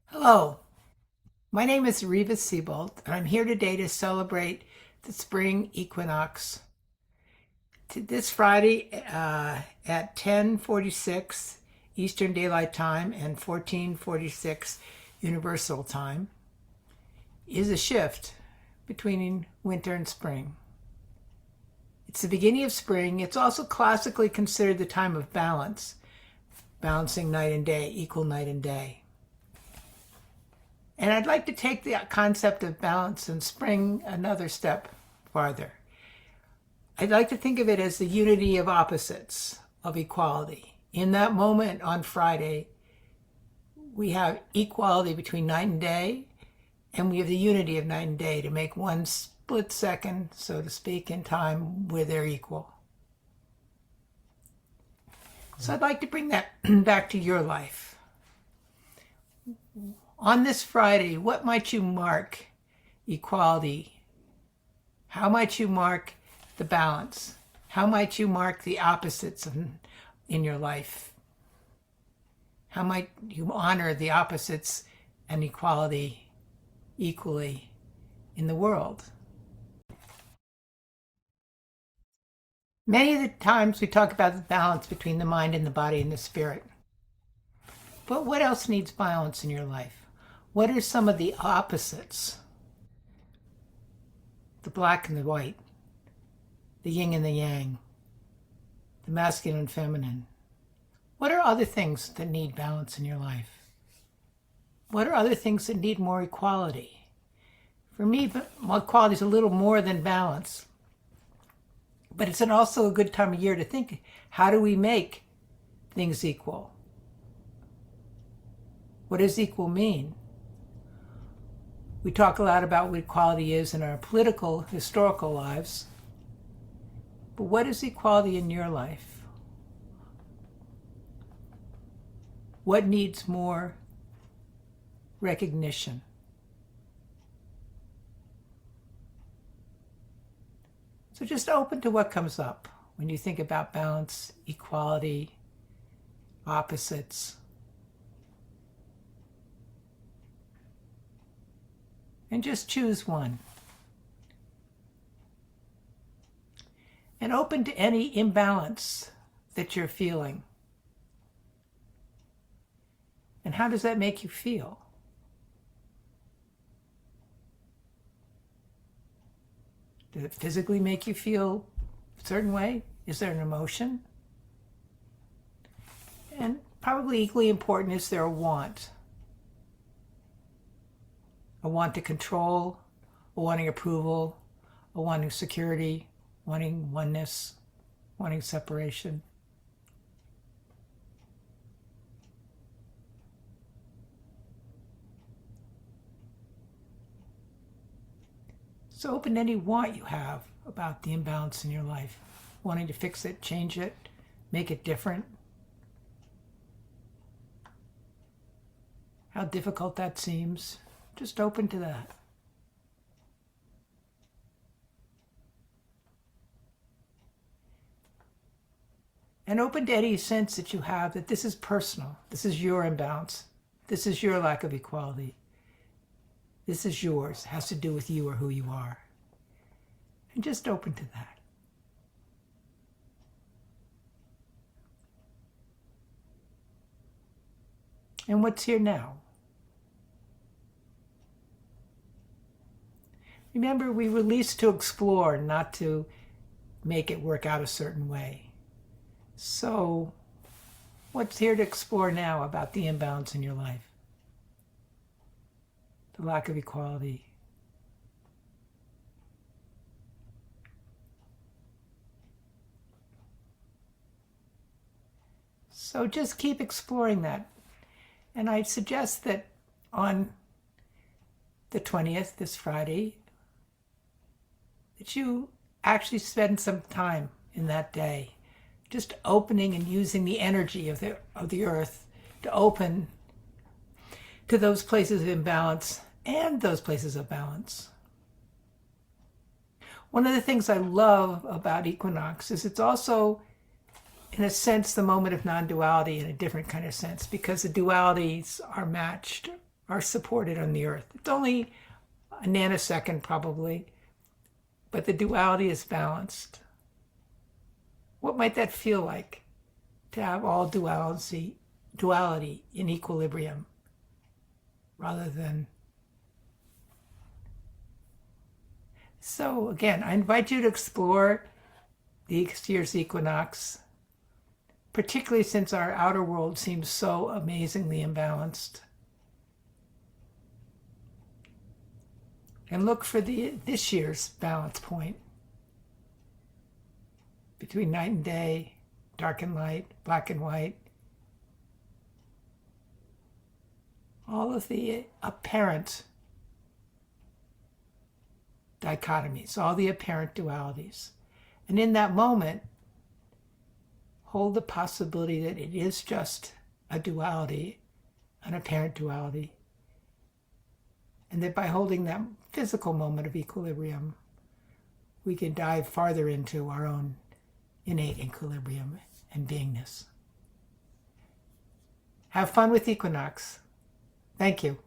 Hello, my name is Reva Siebold, and I'm here today to celebrate the spring equinox. This Friday at 10:46 Eastern Daylight Time and 14:46 Universal Time is a shift between winter and spring. It's the beginning of spring. It's also classically considered the time of balance, balancing night and day, equal night and day. And I'd like to take the concept of balance and spring another step farther. I'd like to think of it as the unity of opposites, of equality. In that moment on Friday, we have equality between night and day, and we have the unity of night and day to make one split second, so to speak, in time where they're equal. So I'd like to bring that back to your life. On this Friday, what might you mark equality? How might you mark the balance? How might you mark the opposites in your life? How might you honor the opposites and equality equally in the world? Many of the times we talk about the balance between the mind and the body and the spirit. But what else needs balance in your life? What are some of the opposites? The black and the white, the yin and the yang, the masculine and feminine. What are other things that need balance in your life? What are other things that need more equality? For me, equality is a little more than balance. But it's also a good time of year to think, how do we make things equal? What does equal mean? We talk a lot about what equality is in our political, historical lives. But what is equality in your life? What needs more recognition? So just open to what comes up when you think about balance, equality, opposites. And just choose one. And open to any imbalance that you're feeling. And how does that make you feel? Does it physically make you feel a certain way? Is there an emotion? And probably equally important, is there a want? A want to control, a wanting approval, a wanting security, wanting oneness, wanting separation. So open any want you have about the imbalance in your life, wanting to fix it, change it, make it different. How difficult that seems. Just open to that. And open to any sense that you have that this is personal. This is your imbalance. This is your lack of equality. This is yours. It has to do with you or who you are. And just open to that. And what's here now? Remember, we release to explore, not to make it work out a certain way. So, what's here to explore now about the imbalance in your life? The lack of equality. So just keep exploring that. And I suggest that on the 20th, this Friday, that you actually spend some time in that day just opening and using the energy of the earth to open to those places of imbalance and those places of balance. One of the things I love about equinox is it's also, in a sense, the moment of non-duality in a different kind of sense, because the dualities are matched are supported on the Earth. It's only a nanosecond probably, but the duality is balanced. What might that feel like to have all duality in equilibrium rather than... So again, I invite you to explore this year's equinox, particularly since our outer world seems so amazingly imbalanced. And look for this year's balance point between night and day, dark and light, black and white. All of the apparent dichotomies, all the apparent dualities. And in that moment, hold the possibility that it is just a duality, an apparent duality. And that by holding that physical moment of equilibrium, we can dive farther into our own innate equilibrium and beingness. Have fun with equinox. Thank you.